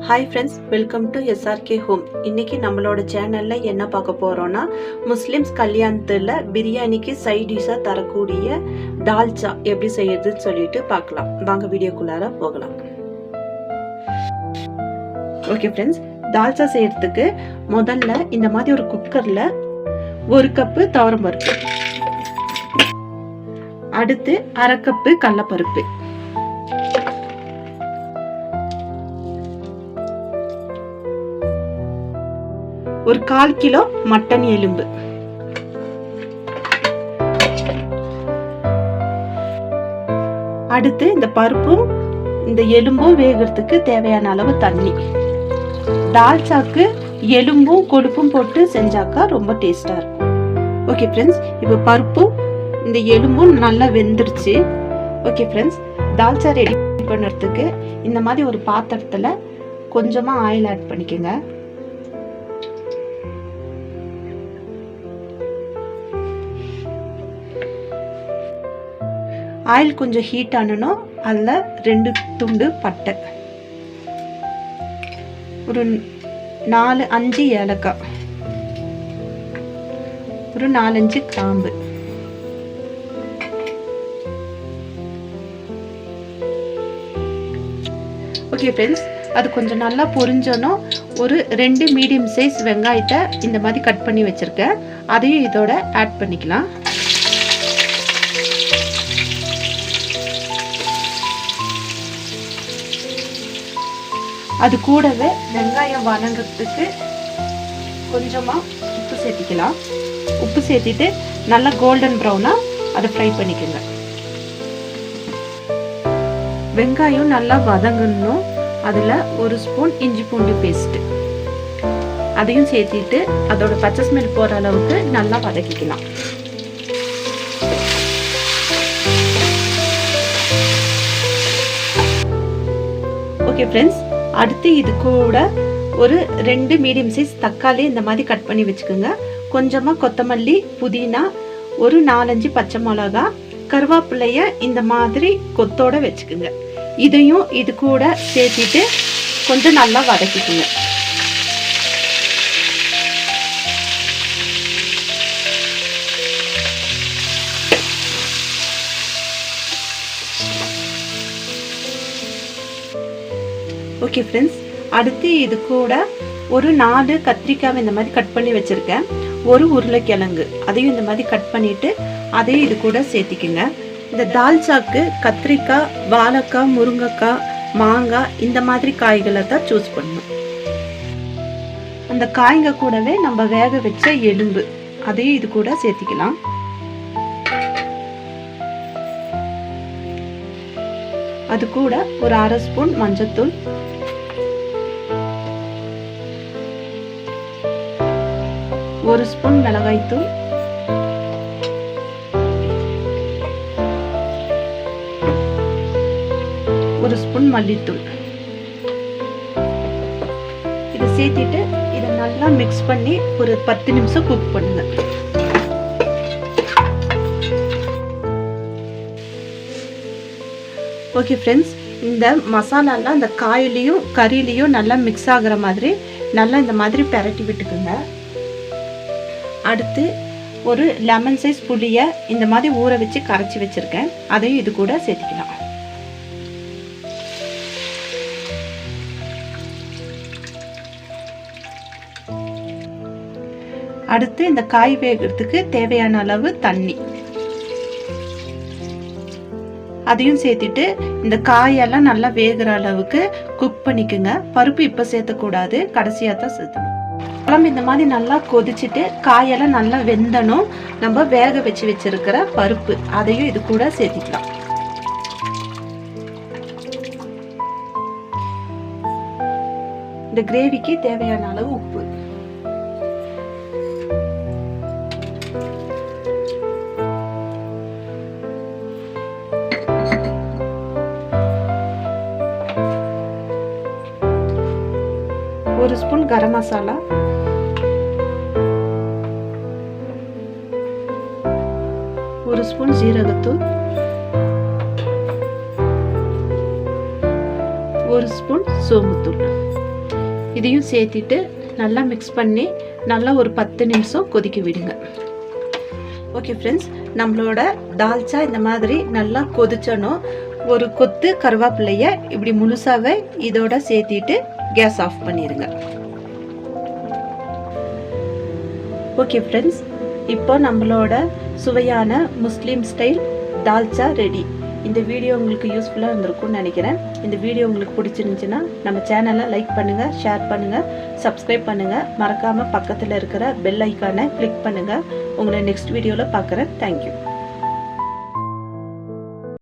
Hi friends, welcome to SRK home. இன்னைக்கு நம்மளோட சேனல்ல என்ன பார்க்க போறோம்னா, முஸ்லிம்ஸ் கல்யாணத்தில் பிரியாணிக்கு சைட் டிஷ்ஷாக தரக்கூடிய தால்ச்சா எப்படி செய்யறதுன்னு சொல்லிட்டு பார்க்கலாம். வாங்க வீடியோக்குள்ளார போகலாம். ஓகே ஃப்ரெண்ட்ஸ், தால்ச்சா செய்யறதுக்கு முதல்ல இந்த மாதிரி ஒரு குக்கர்ல 1 கப்பு துவரம்பருப்பு, அடுத்து 1/2 கப்பு கடலைப்பருப்பு, ஒரு 1/4 கிலோ மட்டன் எலும்பு, அடுத்து இந்த பருப்பும் இந்த எலும்பும் வேகிறதுக்கு தேவையான அளவு தண்ணி. தால்ச்சாக்கு எலும்பும் கொழுப்பும் போட்டு செஞ்சாக்கா ரொம்ப டேஸ்டா இருக்கும். ஓகே ஃப்ரெண்ட்ஸ், இப்போ பருப்பும் இந்த எலும்பும் நல்லா வெந்துருச்சு. ஓகே ஃப்ரெண்ட்ஸ், தால்ச்சா ரெடி பண்ணுறதுக்கு இந்த மாதிரி ஒரு பாத்திரத்தில் கொஞ்சமாக ஆயில் ஆட் பண்ணிக்கோங்க. ஆயில் கொஞ்சம் ஹீட் ஆனனும் அதில் 2 துண்டு பட்டை, ஒரு 4-5 ஏலக்காய், ஒரு 4-5 கிராம்பு, ஓகே ஃப்ரெண்ட்ஸ், அது கொஞ்சம் நல்லா பொரிஞ்சோன்னா ஒரு 2 மீடியம் சைஸ் வெங்காயத்தை இந்த மாதிரி கட் பண்ணி வச்சுருக்கேன், அதையும் இதோட ஆட் பண்ணிக்கலாம். அது கூடவே வெங்காயம் வதங்கிறதுக்கு கொஞ்சமாக உப்பு சேர்த்திக்கலாம். உப்பு சேர்த்திட்டு நல்லா கோல்டன் ப்ரௌனாக அதை ஃப்ரை பண்ணிக்கோங்க. வெங்காயம் நல்லா வதங்கணும். அதில் 1 ஸ்பூன் இஞ்சி பூண்டு பேஸ்ட்டு அதையும் சேர்த்திட்டு அதோட பச்சை ஸ்மெல் போகிற அளவுக்கு நல்லா வதக்கிக்கலாம். ஓகே ஃப்ரெண்ட்ஸ், அடுத்து இது கூட ஒரு 2 மீடியம் சைஸ் தக்காளி இந்த மாதிரி கட் பண்ணி வச்சுக்கோங்க. கொஞ்சமாக கொத்தமல்லி, புதினா, ஒரு 4-5 பச்சை மிளகா, கருவேப்பிலைய இந்த மாதிரி கொத்தோட வச்சுக்கோங்க. இதையும் இது கூட சேர்த்திட்டு கொஞ்சம் நல்லா வதக்கிக்குங்க. ஓகே ஃப்ரெண்ட்ஸ், அடுத்து இது கூட ஒரு 4 கத்திரிக்காய் இந்த மாதிரி கட் பண்ணி வச்சுருக்கேன். ஒரு உருளைக்கிழங்கு அதையும் இந்த மாதிரி கட் பண்ணிவிட்டு அதையும் இது கூட சேர்த்திக்குங்க. இந்த தால்ச்சாக்கு கத்திரிக்காய், வாழைக்காய், முருங்கைக்காய், மாங்காய் இந்த மாதிரி காய்களை தான் சூஸ் பண்ணணும். அந்த காய்ங்க கூடவே நம்ம வேக வச்ச எலும்பு அதையும் இது கூட சேர்த்திக்கலாம். அது கூட ஒரு 1/2 ஸ்பூன் மஞ்சத்தூள், ஒரு ஸ்பூன் மிளகாய்த்தூள், ஒரு ஸ்பூன் மல்லித்தூள், இதை சேர்த்திட்டு இதை நல்லா மிக்ஸ் பண்ணி ஒரு 10 நிமிஷம் குக் பண்ணுங்க. ஓகே ஃப்ரெண்ட்ஸ், இந்த மசாலாலாம் இந்த காயிலையும் கறியிலையும் நல்லா மிக்ஸ் ஆகிற மாதிரி நல்லா இந்த மாதிரி பெரட்டி விட்டுக்குங்க. அடுத்து ஒரு லெமன் சைஸ் புளியை இந்த மாதிரி ஊற வச்சு கரைச்சி வச்சுருக்கேன், அதையும் இது கூட சேர்த்துக்கலாம். அடுத்து இந்த காய் வேகிறதுக்கு தேவையான அளவு தண்ணி அதையும் சேர்த்துட்டு இந்த காயெல்லாம் நல்லா வேகிற அளவுக்கு குக் பண்ணிக்கோங்க. பருப்பு இப்போ சேர்த்தக்கூடாது, கடைசியாக தான் சேர்த்தணும். குழம்பு இந்த மாதிரி நல்லா கொதிச்சுட்டு காயெல்லாம் நல்லா வெந்தணும். நம்ம வேக வச்சு வச்சிருக்கிற பருப்பு அதையும் இது கூட சேர்த்திக்கலாம். இந்த கிரேவிக்கு தேவையான அளவு உப்பு, ஒரு ஸ்பூன் கரம் மசாலா, ஒரு ஸ்பூன் ஜீரகத்தூள், ஒரு ஸ்பூன் சோம்புத்தூள். இதையும் சேர்த்திட்டு நல்லா மிக்ஸ் பண்ணி நல்லா ஒரு 10 நிமிஷம் கொதிக்க விடுங்க. ஓகே ஃப்ரெண்ட்ஸ், நம்மளோட தால்ச்சா இந்த மாதிரி நல்லா கொதிச்சணும். ஒரு கொத்து கருவேப்பிலைய இப்படி முழுசாவே இதோட சேர்த்திட்டு கேஸ் ஆஃப் பண்ணிடுங்க. ஓகே ஃப்ரெண்ட்ஸ், இப்போ நம்மளோட சுவையான முஸ்லீம் ஸ்டைல் தால்ச்சா ரெடி. இந்த வீடியோ உங்களுக்கு யூஸ்ஃபுல்லாக இருந்திருக்கும்னு நினைக்கிறேன். இந்த வீடியோ உங்களுக்கு பிடிச்சிருந்துச்சுன்னா நம்ம சேனலை லைக் பண்ணுங்கள், ஷேர் பண்ணுங்கள், சப்ஸ்கிரைப் பண்ணுங்கள். மறக்காமல் பக்கத்தில் இருக்கிற பெல் ஐக்கானை கிளிக் பண்ணுங்கள். உங்களை நெக்ஸ்ட் வீடியோவில் பார்க்குறேன். தேங்க்யூ.